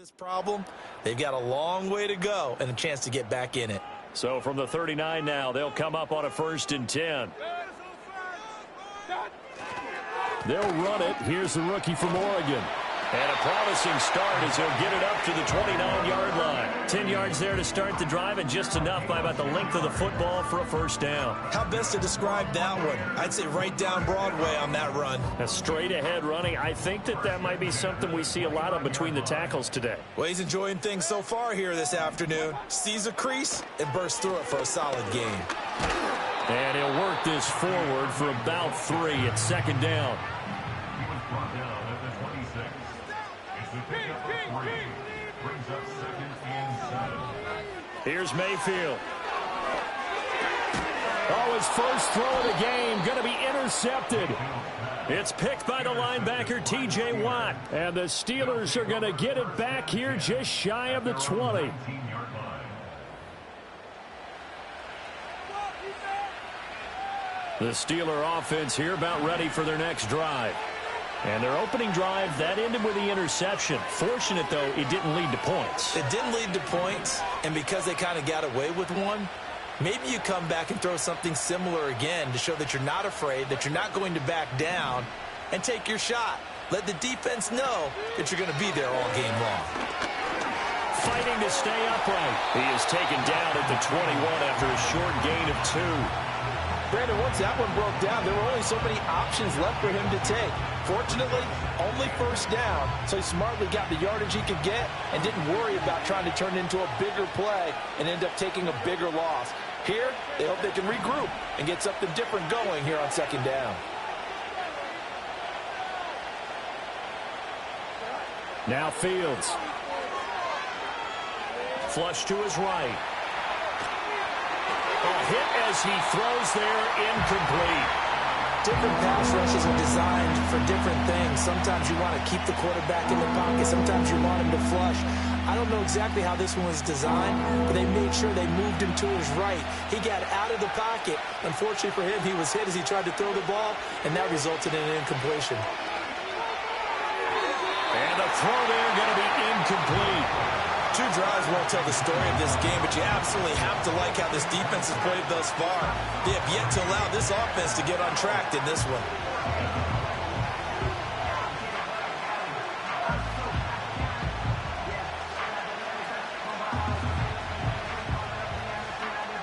this problem, they've got a long way to go and a chance to get back in it. So from the 39 now, they'll come up on a 1st and 10. They'll run it. Here's the rookie from Oregon. And a promising start as he'll get it up to the 29-yard line. 10 yards there to start the drive, and just enough by about the length of the football for a 1st down. How best to describe that one? I'd say right down Broadway on that run. A straight-ahead running. I think that might be something we see a lot of between the tackles today. Well, he's enjoying things so far here this afternoon. Sees a crease and bursts through it for a solid gain. And he'll work this forward for about 3 at 2nd down. Here's Mayfield. Oh, his first throw of the game going to be intercepted. It's picked by the linebacker, T.J. Watt. And the Steelers are going to get it back here just shy of the 20. The Steeler offense here about ready for their next drive. And their opening drive, that ended with the interception. Fortunate, though, it didn't lead to points. It didn't lead to points, and because they kind of got away with one, maybe you come back and throw something similar again to show that you're not afraid, that you're not going to back down, and take your shot. Let the defense know that you're going to be there all game long. Fighting to stay upright. He is taken down at the 21 after a short gain of 2. Brandon, once that one broke down, there were only so many options left for him to take. Fortunately, only 1st down, so he smartly got the yardage he could get and didn't worry about trying to turn it into a bigger play and end up taking a bigger loss. Here, they hope they can regroup and get something different going here on 2nd down. Now Fields. Flush to his right. A hit as he throws there, incomplete. Different pass rushes are designed for different things. Sometimes you want to keep the quarterback in the pocket. Sometimes you want him to flush. I don't know exactly how this one was designed, but they made sure they moved him to his right. He got out of the pocket. Unfortunately for him, he was hit as he tried to throw the ball, and that resulted in an incompletion. And the throw there going to be incomplete. 2 drives won't tell the story of this game, but you absolutely have to like how this defense has played thus far. They have yet to allow this offense to get untracked in this one.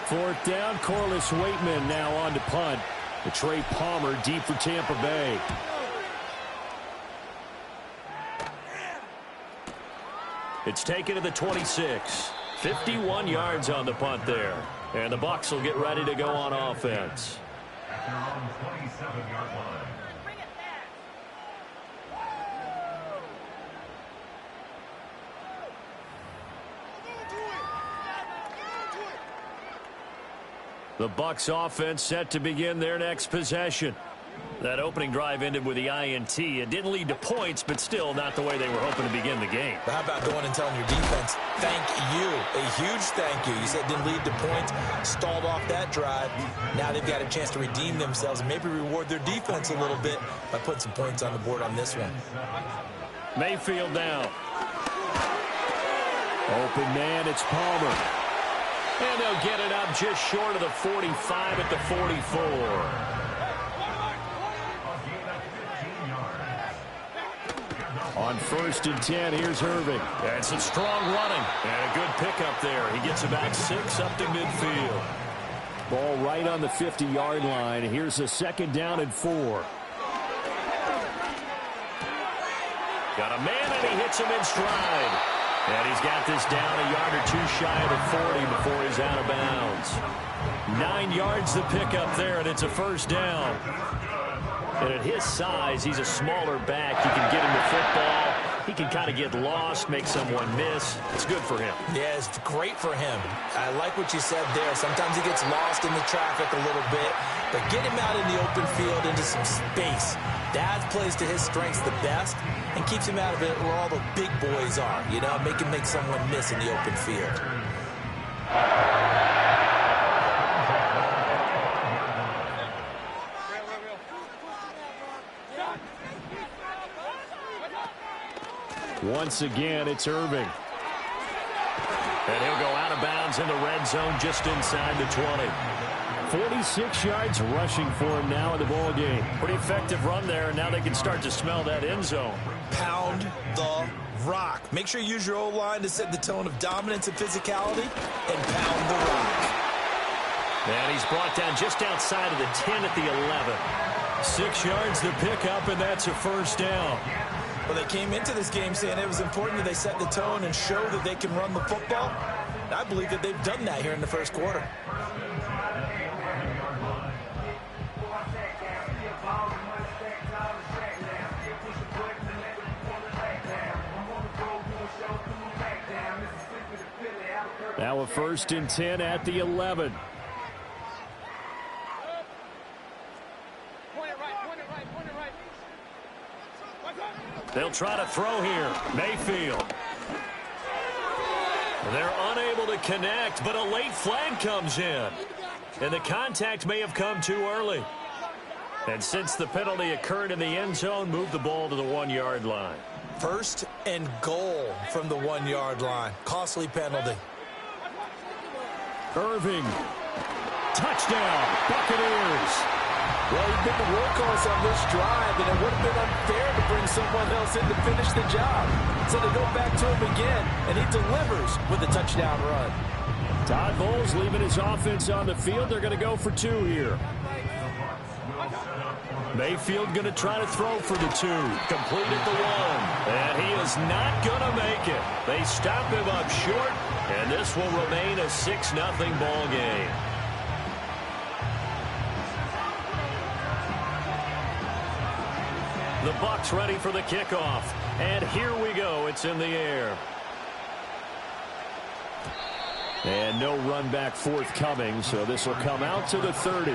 Fourth down, Corliss Waitman now on to punt. The Trey Palmer deep for Tampa Bay. It's taken to the 26. 51 yards on the punt there. And the Bucs will get ready to go on offense. At their own 27-yard line. The Bucs offense set to begin their next possession. That opening drive ended with the INT. It didn't lead to points, but still not the way they were hoping to begin the game. But how about going and telling your defense, thank you, a huge thank you. You said it didn't lead to points, stalled off that drive. Now they've got a chance to redeem themselves and maybe reward their defense a little bit by putting some points on the board on this one. Mayfield now. Open man, it's Palmer. And they'll get it up just short of the 45 at the 44. On 1st and 10, here's Irving. And some strong running. And a good pickup there. He gets about 6 up to midfield. Ball right on the 50-yard line. Here's a 2nd down and 4. Got a man, and he hits him in stride. And he's got this down a yard or 2 shy of the 40 before he's out of bounds. 9 yards the pickup there, and it's a 1st down. And at his size, he's a smaller back. You can get him the football. He can kind of get lost, make someone miss. It's good for him. Yeah, it's great for him. I like what you said there. Sometimes he gets lost in the traffic a little bit, but get him out in the open field into some space. That plays to his strengths the best and keeps him out of it where all the big boys are. You know, make him make someone miss in the open field. Once again, it's Irving. And he'll go out of bounds in the red zone just inside the 20. 46 yards rushing for him now in the ball game. Pretty effective run there, and now they can start to smell that end zone. Pound the rock. Make sure you use your O-line to set the tone of dominance and physicality, and pound the rock. And he's brought down just outside of the 10 at the 11. 6 yards to pick up, and that's a first down. Well, they came into this game saying it was important that they set the tone and show that they can run the football. And I believe that they've done that here in the first quarter. Now a 1st and 10 at the 11. They'll try to throw here. Mayfield. They're unable to connect, but a late flag comes in. And the contact may have come too early. And since the penalty occurred in the end zone, move the ball to the 1-yard line. 1st and goal from the 1-yard line. Costly penalty. Irving. Touchdown, Buccaneers. Well, he's been the workhorse on this drive, and it would have been unfair to bring someone else in to finish the job. So they go back to him again, and he delivers with a touchdown run. Todd Bowles leaving his offense on the field. They're going to go for 2 here. Mayfield going to try to throw for the 2. Complete at the 1. And he is not going to make it. They stop him up short, and this will remain a 6-0 ball game. The Bucs ready for the kickoff. And here we go. It's in the air. And no run back forthcoming, so this will come out to the 30.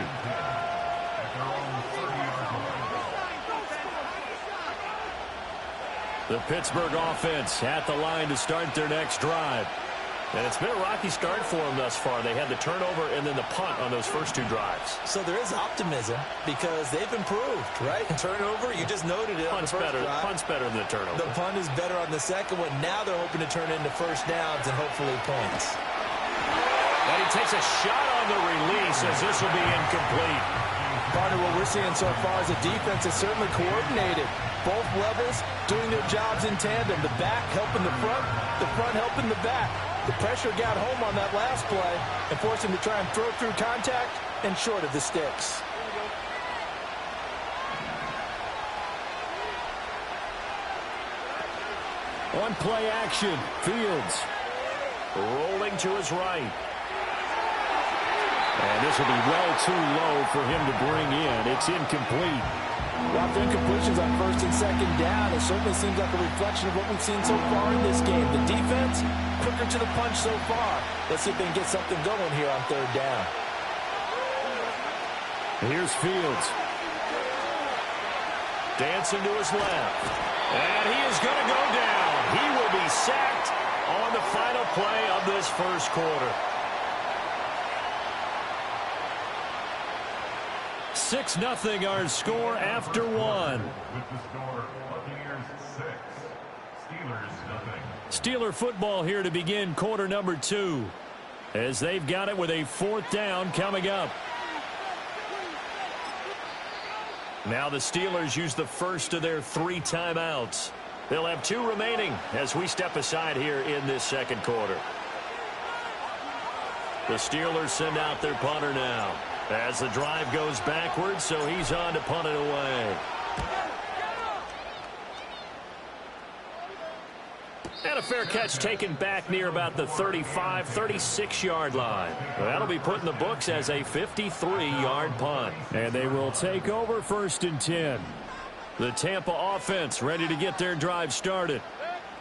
The Pittsburgh offense at the line to start their next drive. And it's been a rocky start for them thus far. They had the turnover and then the punt on those first 2 drives. So there is optimism because they've improved, right? Turnover, you just noted it on the first drive. Punt's better than the turnover. The punt is better on the second one. Now they're hoping to turn into first downs and hopefully points. And he takes a shot on the release as this will be incomplete. Partner, what we're seeing so far is the defense is certainly coordinated. Both levels doing their jobs in tandem. The back helping the front helping the back. The pressure got home on that last play and forced him to try and throw through contact and short of the sticks. On play action, Fields rolling to his right. And this will be well too low for him to bring in. It's incomplete. Well, after incompletions on 1st and 2nd down, it certainly seems like a reflection of what we've seen so far in this game. The defense, quicker to the punch so far. Let's see if they can get something going here on 3rd down. Here's Fields. Dancing to his left. And he is going to go down. He will be sacked on the final play of this first quarter. 6-0 our score after 1. With the score, Buccaneers 6, Steelers 0. Steeler football here to begin quarter number 2. As they've got it with a 4th down coming up. Now the Steelers use the first of their 3 timeouts. They'll have 2 remaining as we step aside here in this second quarter. The Steelers send out their punter now. As the drive goes backwards, so he's on to punt it away. And a fair catch taken back near about the 35, 36-yard line. That'll be put in the books as a 53-yard punt. And they will take over 1st and 10. The Tampa offense ready to get their drive started.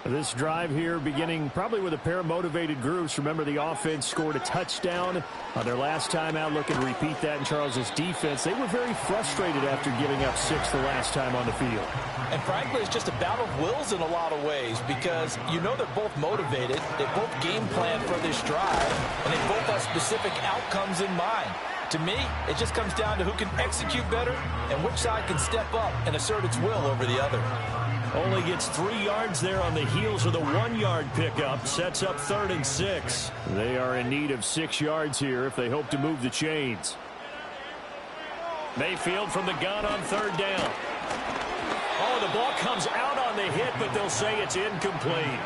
This drive here beginning probably with a pair of motivated groups. Remember, the offense scored a touchdown on their last time out. Looking to repeat that in Charles's defense. They were very frustrated after giving up 6 the last time on the field. And frankly, it's just a battle of wills in a lot of ways because you know they're both motivated. They both game plan for this drive, and they both have specific outcomes in mind. To me, it just comes down to who can execute better and which side can step up and assert its will over the other. Only gets 3 yards there on the heels of the 1-yard pickup. Sets up 3rd and 6. They are in need of 6 yards here if they hope to move the chains. Mayfield from the gun on 3rd down. Oh, the ball comes out on the hit, but they'll say it's incomplete.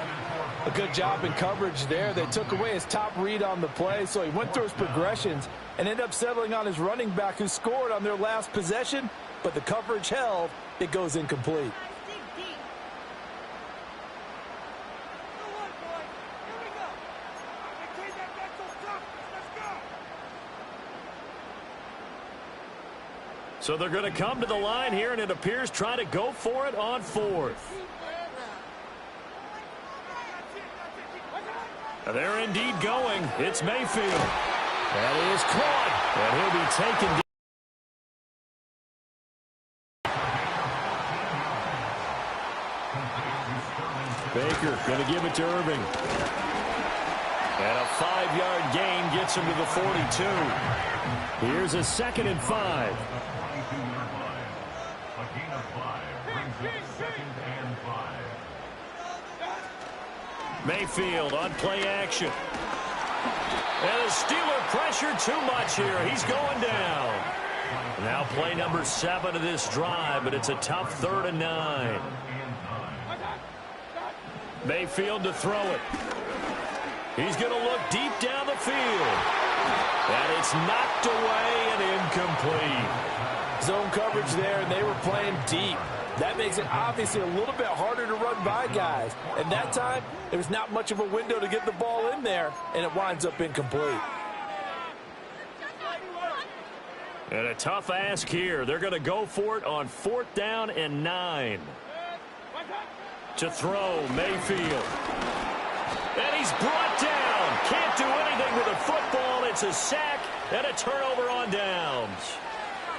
A good job in coverage there. They took away his top read on the play, so he went through his progressions and ended up settling on his running back who scored on their last possession, but the coverage held. It goes incomplete. So they're going to come to the line here, and it appears trying to go for it on 4th. They're indeed going. It's Mayfield. That is caught, and he'll be taken. Baker going to give it to Irving. And a 5-yard gain gets him to the 42. Here's a 2nd and 5. Mayfield on play action. And the Steeler pressure too much here. He's going down. Now play number 7 of this drive, but it's a tough 3rd and 9. Mayfield to throw it. He's going to look deep down the field. And it's knocked away and incomplete. Zone coverage there, and they were playing deep. That makes it obviously a little bit harder to run by guys. And that time, there was not much of a window to get the ball in there, and it winds up incomplete. And a tough ask here. They're going to go for it on 4th down and 9. To throw, Mayfield. And he's brought down. Can't do anything with the football. It's a sack and a turnover on downs.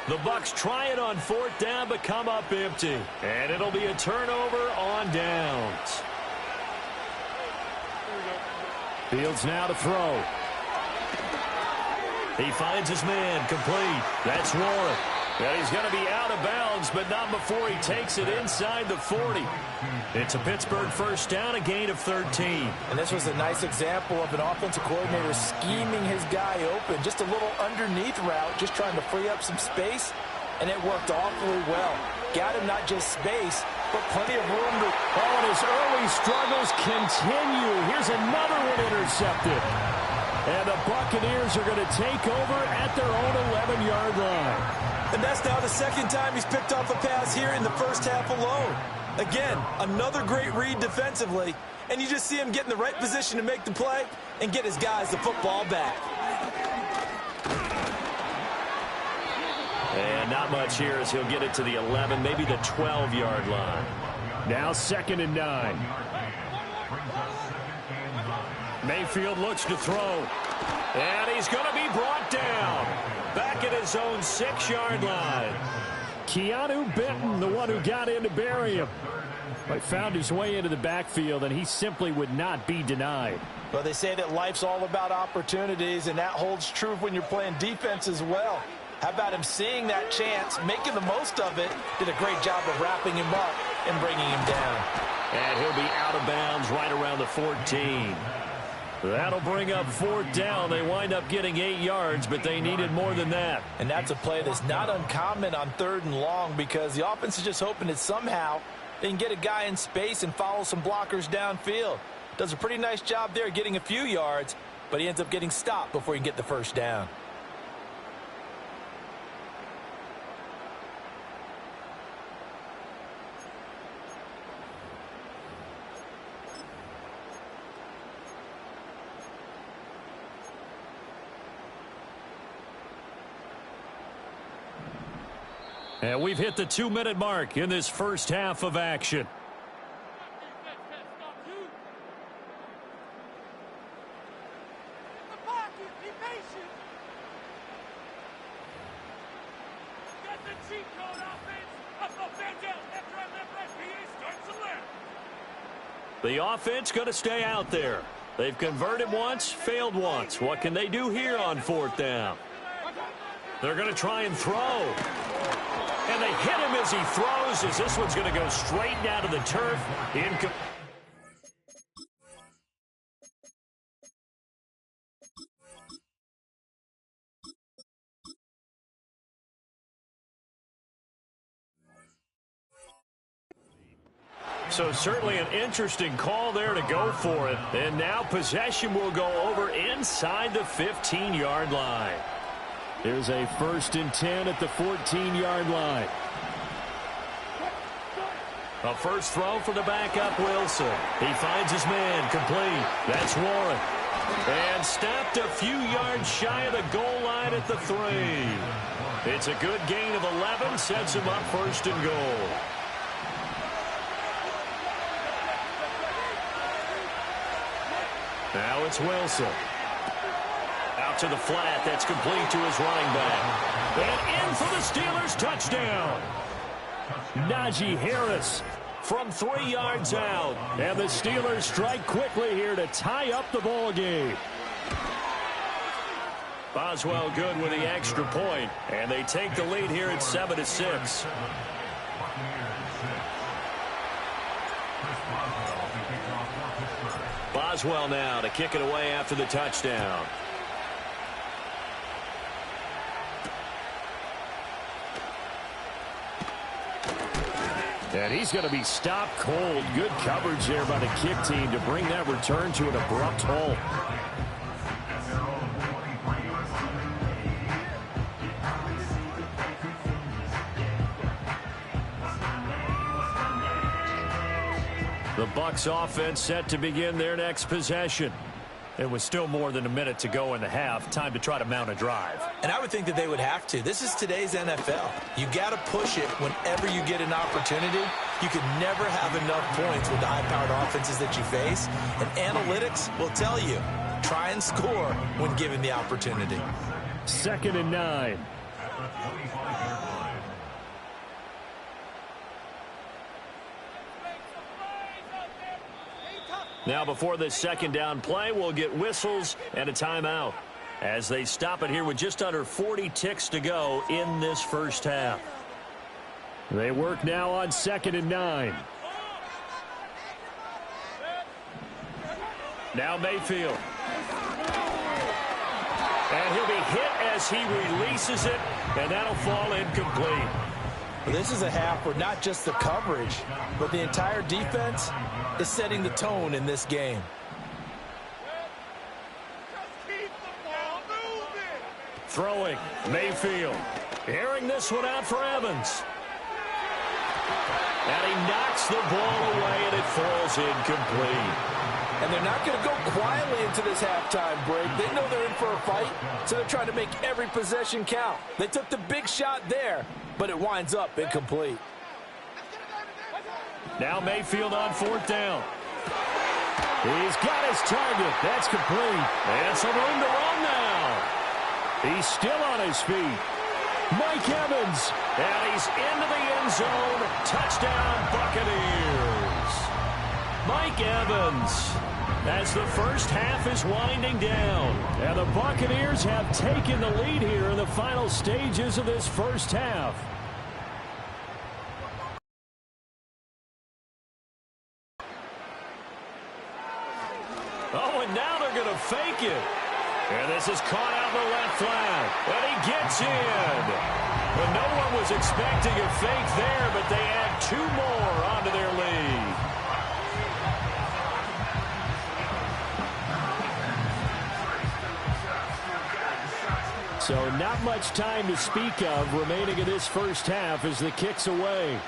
The Bucs try it on 4th down, but come up empty. And it'll be a turnover on downs. Fields now to throw. He finds his man complete. That's Warren. And he's going to be out of bounds, but not before he takes it inside the 40. It's a Pittsburgh 1st down, a gain of 13. And this was a nice example of an offensive coordinator scheming his guy open. Just a little underneath route, just trying to free up some space, and it worked awfully well. Got him not just space, but plenty of room to... Oh, and his early struggles continue. Here's another one intercepted. And the Buccaneers are going to take over at their own 11-yard line. And that's now the 2nd time he's picked off a pass here in the first half alone. Again, another great read defensively, and you just see him get in the right position to make the play and get his guys the football back. And not much here as he'll get it to the 11, maybe the 12-yard line. Now 2nd and 9. Mayfield looks to throw. And he's going to be brought down. Back at his own 6-yard line. Keanu Benton, the one who got in to bury him. But found his way into the backfield, and he simply would not be denied. Well, they say that life's all about opportunities, and that holds true when you're playing defense as well. How about him seeing that chance, making the most of it, did a great job of wrapping him up and bringing him down. And he'll be out of bounds right around the 14. That'll bring up 4th down. They wind up getting 8 yards, but they needed more than that. And that's a play that's not uncommon on 3rd and long because the offense is just hoping that somehow they can get a guy in space and follow some blockers downfield. Does a pretty nice job there getting a few yards, but he ends up getting stopped before he can get the 1st down. And we've hit the 2-minute mark in this first half of action. The offense going to stay out there. They've converted once, failed once. What can they do here on 4th down? They're going to try and throw. And they hit him as he throws, as this one's going to go straight down to the turf. So certainly an interesting call there to go for it. And now possession will go over inside the 15-yard line. There's a 1st and 10 at the 14-yard line. A first throw for the backup, Wilson. He finds his man, complete. That's Warren. And stopped a few yards shy of the goal line at the 3. It's a good gain of 11, sets him up 1st and goal. Now it's Wilson. Out to the flat. That's complete to his running back. And in for the Steelers' touchdown. Najee Harris from 3 yards out. And the Steelers strike quickly here to tie up the ball game. Boswell good with the extra point. And they take the lead here at 7-6. Boswell now to kick it away after the touchdown. And he's going to be stopped cold. Good coverage there by the kick team to bring that return to an abrupt halt. The Bucs offense set to begin their next possession. It was still more than a minute to go in the half. Time to try to mount a drive. And I would think that they would have to. This is today's NFL. You got to push it whenever you get an opportunity. You can never have enough points with the high-powered offenses that you face. And analytics will tell you, try and score when given the opportunity. 2nd and 9. Now before this 2nd down play, we'll get whistles and a timeout as they stop it here with just under 40 ticks to go in this first half. They work now on 2nd and 9. Now Mayfield. And he'll be hit as he releases it, and that'll fall incomplete. Well, this is a half where not just the coverage, but the entire defense is setting the tone in this game. Throwing, Mayfield. Airing this one out for Evans. And he knocks the ball away, and it falls incomplete. And they're not going to go quietly into this halftime break. They know they're in for a fight, so they're trying to make every possession count. They took the big shot there, but it winds up incomplete. Now Mayfield on 4th down. He's got his target. That's complete. And some room to run now. He's still on his feet. Mike Evans. And he's into the end zone. Touchdown, Buccaneers. Mike Evans, as the first half is winding down. And the Buccaneers have taken the lead here in the final stages of this first half. Oh, and now they're going to fake it. And this is caught out in the left flat. And he gets in. Well, no one was expecting a fake there, but they add 2 more onto their lead. So not much time to speak of remaining in this first half as the kick's away.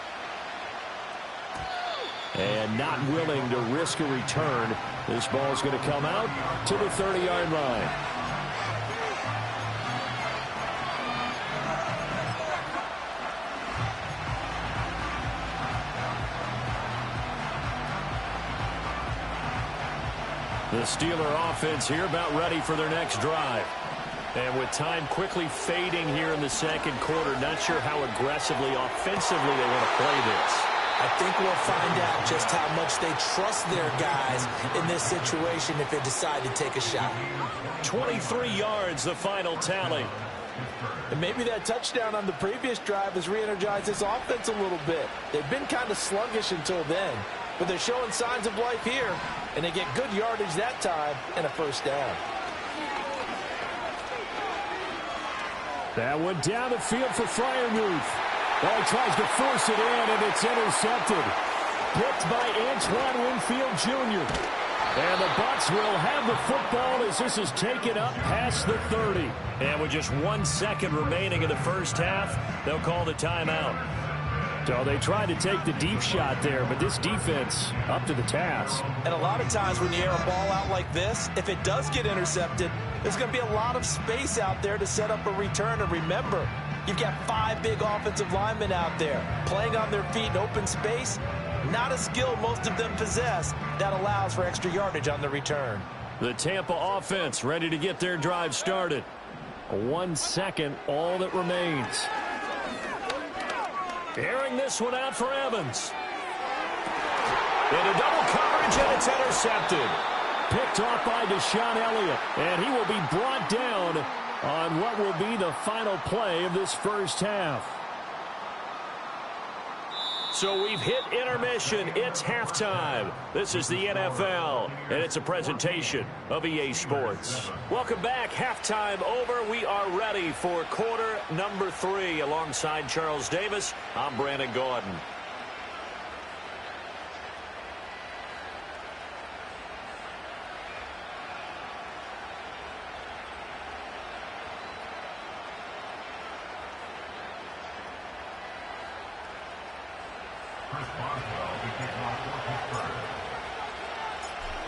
And not willing to risk a return. This ball's going to come out to the 30-yard line. The Steeler offense here about ready for their next drive. And with time quickly fading here in the second quarter, not sure how aggressively, offensively they want to play this. I think we'll find out just how much they trust their guys in this situation if they decide to take a shot. 23 yards, the final tally. And maybe that touchdown on the previous drive has re-energized this offense a little bit. They've been kind of sluggish until then, but they're showing signs of life here, and they get good yardage that time and a first down. That went down the field for Freiermuth. Oh, he tries to force it in, and it's intercepted. Picked by Antoine Winfield Jr. And the Bucs will have the football as this is taken up past the 30. And with just 1 second remaining in the first half, they'll call the timeout. So they tried to take the deep shot there, but this defense up to the task. And a lot of times when you air a ball out like this, if it does get intercepted, there's going to be a lot of space out there to set up a return. And remember, you've got 5 big offensive linemen out there playing on their feet in open space. Not a skill most of them possess that allows for extra yardage on the return. The Tampa offense ready to get their drive started. 1 second, all that remains. Airing this one out for Evans. Into double coverage, and it's intercepted. Picked off by Deshaun Elliott, and he will be brought down on what will be the final play of this first half. So we've hit intermission. It's halftime. This is the NFL, and it's a presentation of EA Sports. Welcome back. Halftime over. We are ready for quarter number 3. Alongside Charles Davis, I'm Brandon Gordon.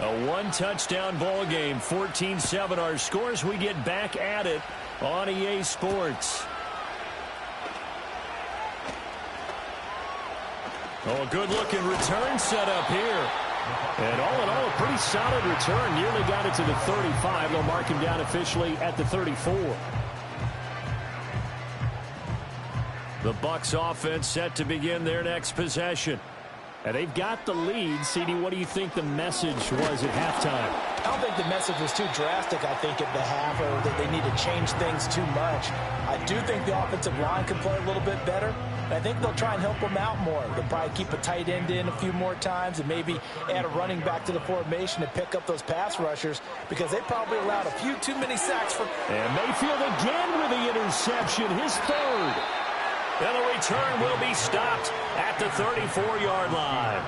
A one-touchdown ball game, 14-7 our scores. We get back at it on EA Sports. Oh, a good-looking return set up here. And all in all, a pretty solid return. Nearly got it to the 35. They'll mark him down officially at the 34. The Bucs offense set to begin their next possession. And they've got the lead. CD, what do you think the message was at halftime? I don't think the message was too drastic, I think, at the half, or that they need to change things too much. I do think the offensive line can play a little bit better. And I think they'll try and help them out more. They'll probably keep a tight end in a few more times and maybe add a running back to the formation to pick up those pass rushers, because they probably allowed a few too many sacks for. And Mayfield again with the interception, his third. And the return will be stopped at the 34-yard line.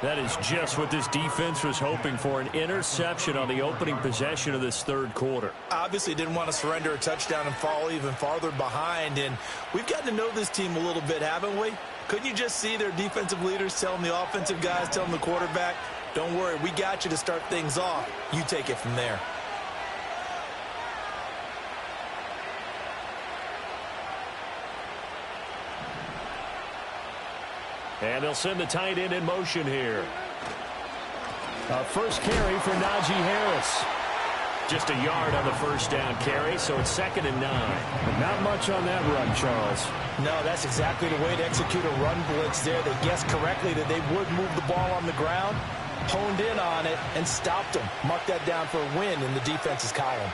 That is just what this defense was hoping for, an interception on the opening possession of this third quarter. Obviously didn't want to surrender a touchdown and fall even farther behind. And we've gotten to know this team a little bit, haven't we? Couldn't you just see their defensive leaders telling the offensive guys, telling the quarterback, don't worry, we got you to start things off. You take it from there. And they'll send the tight end in motion here. First carry for Najee Harris. Just a yard on the first down carry, so it's 2nd and 9. But not much on that run, Charles. No, that's exactly the way to execute a run blitz there. They guessed correctly that they would move the ball on the ground, honed in on it, and stopped them. Mark that down for a win in the defense's column.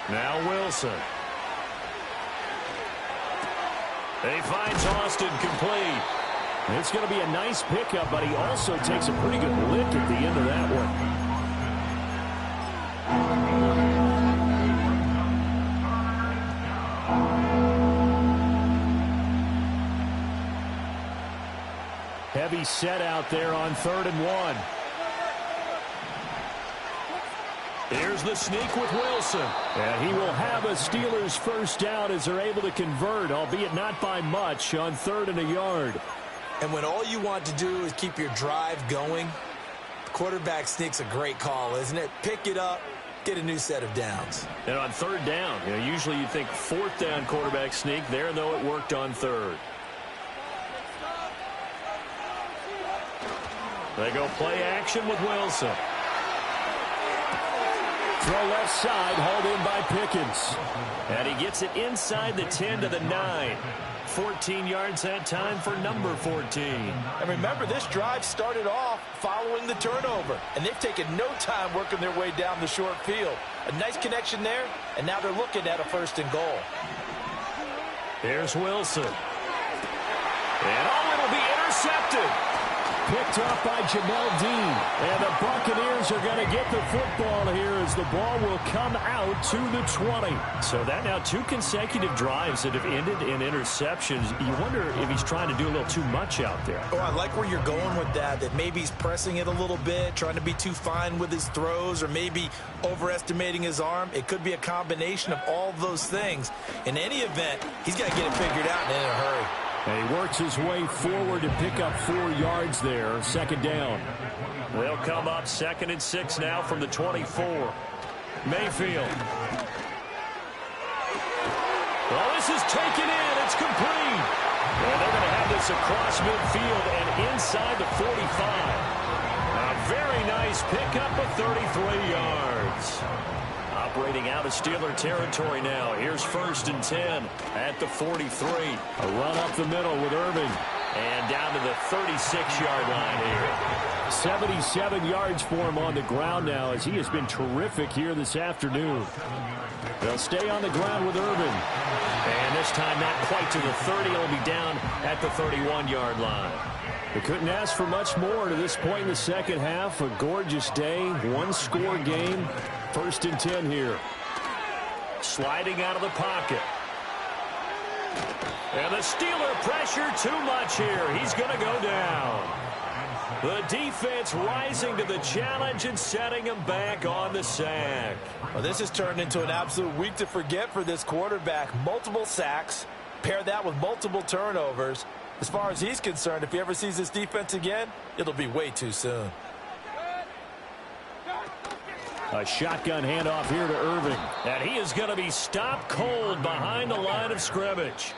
Now Wilson. He finds Austin complete. It's going to be a nice pickup, but he also takes a pretty good lick at the end of that one. Heavy set out there on 3rd and 1. Here's the sneak with Wilson. And he will have a Steelers first down as they're able to convert, albeit not by much, on 3rd and a yard. And when all you want to do is keep your drive going, the quarterback sneak's a great call, isn't it? Pick it up, get a new set of downs. And on 3rd down, usually you think 4th down quarterback sneak. There, though, it worked on 3rd. They go play action with Wilson. throw left side, hauled in by Pickens. And he gets it inside the 10 to the 9. 14 yards that time for number 14. And remember, this drive started off following the turnover, and they've taken no time working their way down the short field. A nice connection there, and now they're looking at a 1st and goal. Here's Wilson. And it'll be intercepted. Picked off by Jamel Dean. And the Buccaneers are going to get the football here as the ball will come out to the 20. So that now 2 consecutive drives that have ended in interceptions. You wonder if he's trying to do a little too much out there. Oh, I like where you're going with that maybe he's pressing it a little bit, trying to be too fine with his throws, or maybe overestimating his arm. It could be a combination of all of those things. In any event, he's got to get it figured out and in a hurry. And he works his way forward to pick up 4 yards there. 2nd down. They'll come up 2nd and 6 now from the 24. Mayfield. Well, this is taken in. It's complete. And they're going to have this across midfield and inside the 45. A very nice pickup of 33 yards. Operating out of Steeler territory now. Here's 1st and 10 at the 43. A run up the middle with Irving. And down to the 36-yard line here. 77 yards for him on the ground now as he has been terrific here this afternoon. They'll stay on the ground with Irving. And this time not quite to the 30. It'll be down at the 31-yard line. They couldn't ask for much more to this point in the second half. A gorgeous day, 1-score game. 1st and 10 here. Sliding out of the pocket. And the Steeler pressure too much here. He's going to go down. The defense rising to the challenge and setting him back on the sack. Well, this has turned into an absolute week to forget for this quarterback. Multiple sacks. Pair that with multiple turnovers. As far as he's concerned, if he ever sees this defense again, it'll be way too soon. A shotgun handoff here to Irving. And he is going to be stopped cold behind the line of scrimmage.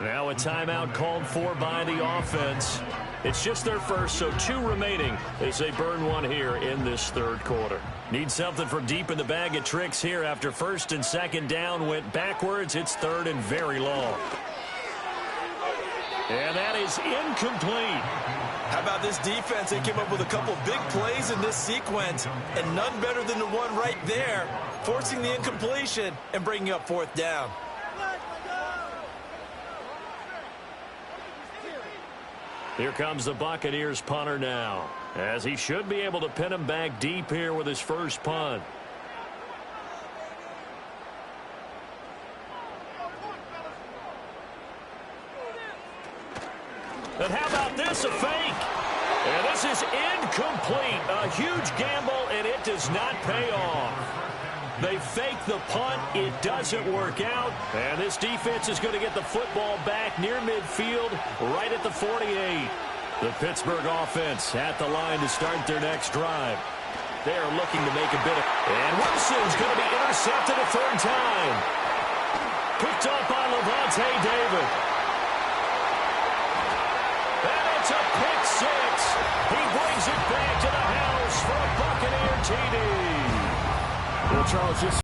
Now a timeout called for by the offense. It's just their first, so 2 remaining as they burn 1 here in this 3rd quarter. Need something from deep in the bag of tricks here after 1st and 2nd down went backwards. It's 3rd and very long. And that is incomplete. How about this defense? They came up with a couple big plays in this sequence, and none better than the one right there, forcing the incompletion and bringing up 4th down. Here comes the Buccaneers punter now, as he should be able to pin him back deep here with his first punt. And how about this, a fake? And this is incomplete. A huge gamble, and it does not pay off. They fake the punt. It doesn't work out. And this defense is going to get the football back near midfield, right at the 48. The Pittsburgh offense at the line to start their next drive. They're looking to make a bit of... And Wilson's going to be intercepted a 3rd time. Picked up by Levante David. And it's a pick 6. He brings it back to the house for a Buccaneer TD. Well, Charles, just